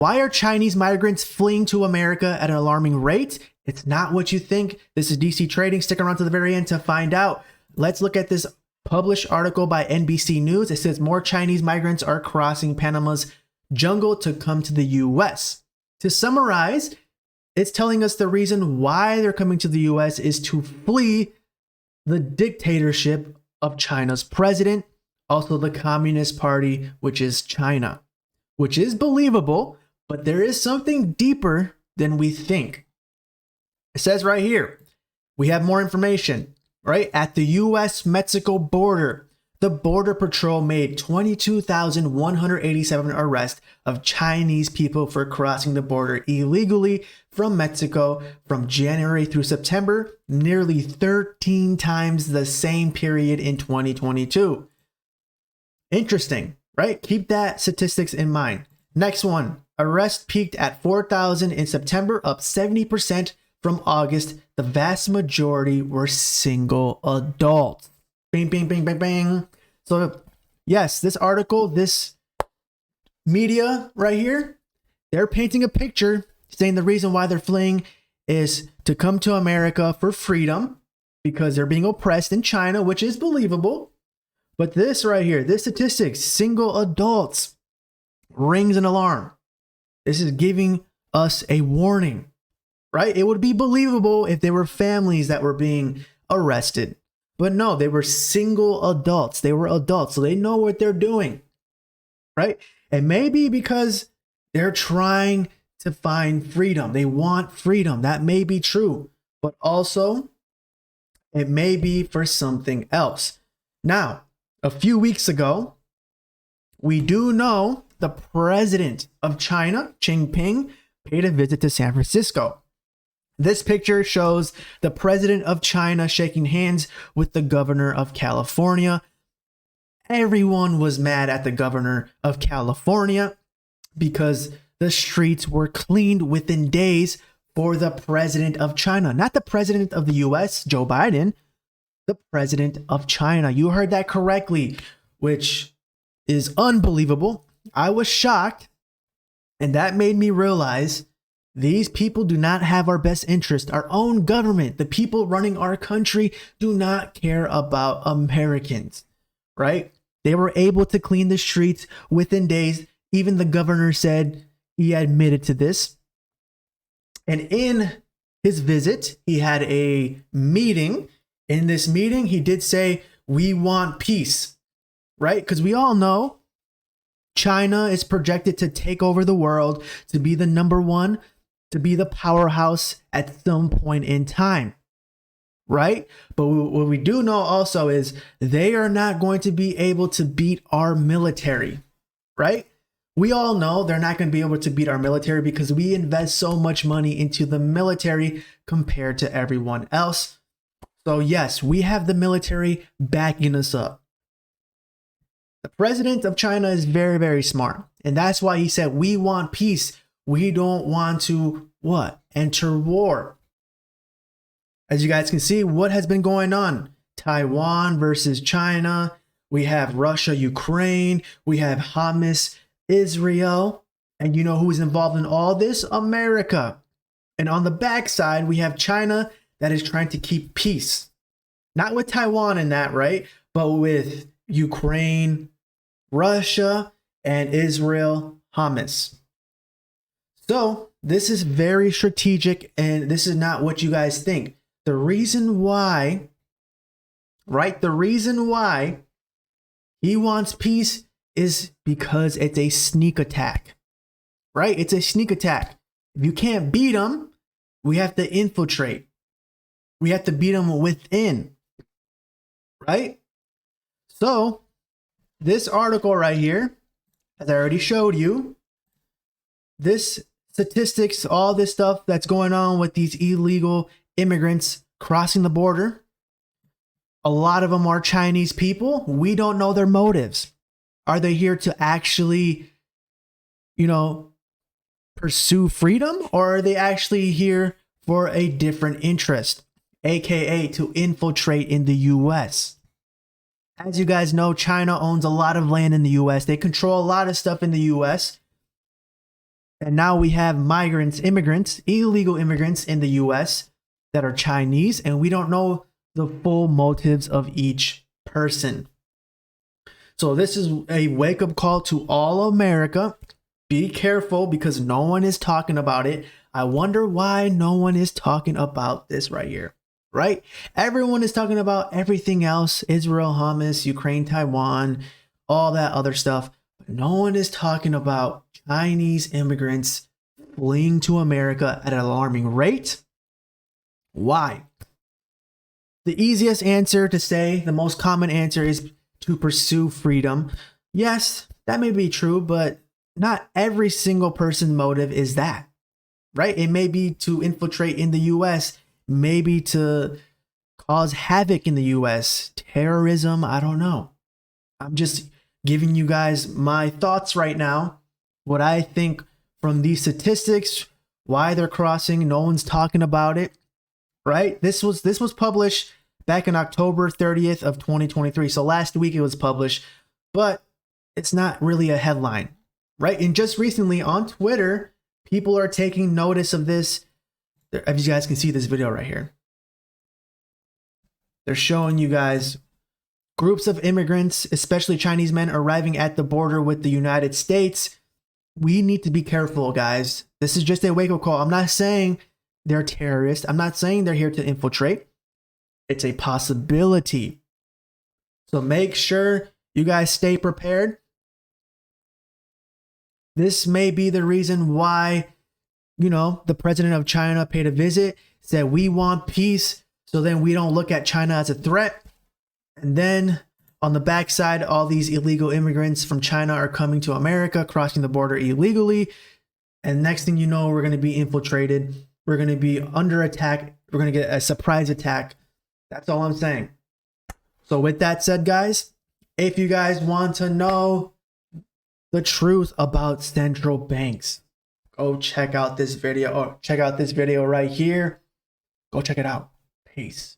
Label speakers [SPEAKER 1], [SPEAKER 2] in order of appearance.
[SPEAKER 1] Why are Chinese migrants fleeing to America at an alarming rate? It's not what you think. This is DC Trading. Stick around to the very end to find out. Let's look at this published article by NBC News. It says more Chinese migrants are crossing Panama's jungle to come to the US. To summarize, it's telling us the reason why they're coming to the US is to flee the dictatorship of China's president, also the Communist Party, which is China, which is believable, but there is something deeper than we think. It says right here, we have more information, right? At the US-Mexico border, the Border Patrol made 22,187 arrests of Chinese people for crossing the border illegally from Mexico from January through September, nearly 13 times the same period in 2022. Interesting, right? Keep that statistics in mind. Next one, arrests peaked at 4,000 in September, up 70% from August. The vast majority were single adults. Bing, bing, bing, bing, bing. So yes, this article, this media right here, they're painting a picture saying the reason why they're fleeing is to come to America for freedom because they're being oppressed in China, which is believable. But this right here, this statistics, single adults, rings an alarm. This is giving us a warning, right? It would be believable if they were families that were being arrested. But no, they were single adults. They were adults, so they know what they're doing, right? And maybe because they're trying to find freedom. They want freedom. That may be true, but also it may be for something else. Now, a few weeks ago, we do know the president of China, Jinping, paid a visit to San Francisco. This picture shows the president of China shaking hands with the governor of California. Everyone was mad at the governor of California because the streets were cleaned within days for the president of China. Not the president of the US, Joe Biden, the president of China. You heard that correctly, which is unbelievable. I was shocked, and that made me realize these people do not have our best interest. Our own government, the people running our country, do not care about Americans, right? They were able to clean the streets within days. Even the governor said he admitted to this. And in his visit, he had a meeting. In this meeting, he did say, we want peace, right? Because we all know China is projected to take over the world, to be the number one, to be the powerhouse at some point in time, right? But what we do know also is they are not going to be able to beat our military, right? We all know they're not going to be able to beat our military because we invest so much money into the military compared to everyone else. So yes, we have the military backing us up. The president of China is very, very smart. And that's why he said, we want peace. We don't want to, what? Enter war. As you guys can see, what has been going on? Taiwan versus China. We have Russia, Ukraine. We have Hamas, Israel. And you know who's involved in all this? America. And on the backside, we have China that is trying to keep peace. Not with Taiwan and that, right? But with Ukraine, Russia, and Israel, Hamas. So this is very strategic, and this is not what you guys think. The reason why, right? The reason why he wants peace is because it's a sneak attack, right? It's a sneak attack. If you can't beat them, we have to infiltrate. We have to beat them within, right? So this article right here, as I already showed you, this statistics, all this stuff that's going on with these illegal immigrants crossing the border, a lot of them are Chinese people. We don't know their motives. Are they here to actually, pursue freedom, or are they actually here for a different interest, aka to infiltrate in the US? As you guys know, China owns a lot of land in the US. They control a lot of stuff in the US. And now we have migrants, immigrants, illegal immigrants in the US that are Chinese, and we don't know the full motives of each person. So this is a wake-up call to all America. Be careful because no one is talking about it. I wonder why no one is talking about this right here, right? Everyone is talking about everything else, Israel, Hamas, Ukraine, Taiwan, all that other stuff. But no one is talking about Chinese immigrants fleeing to America at an alarming rate. Why? The easiest answer to say, the most common answer is to pursue freedom. Yes, that may be true, but not every single person's motive is that, right? It may be to infiltrate in the US, maybe to cause havoc in the US, terrorism, I don't know. I'm just giving you guys my thoughts right now, what I think from these statistics, why they're crossing, no one's talking about it, right? This was published back in October 30th of 2023. So last week it was published, but it's not really a headline, right? And just recently on Twitter, people are taking notice of this. As you guys can see this video right here. They're showing you guys groups of immigrants, especially Chinese men, arriving at the border with the United States. We need to be careful, guys. This is just a wake-up call. I'm not saying they're terrorists. I'm not saying they're here to infiltrate. It's a possibility. So make sure you guys stay prepared. This may be the reason why, the president of China paid a visit, said we want peace, so then we don't look at China as a threat. And then on the backside, all these illegal immigrants from China are coming to America, crossing the border illegally. And next thing you know, we're going to be infiltrated. We're going to be under attack. We're going to get a surprise attack. That's all I'm saying. So with that said, guys, if you guys want to know the truth about central banks, go check out this video, or check out this video right here. Go check it out. Peace.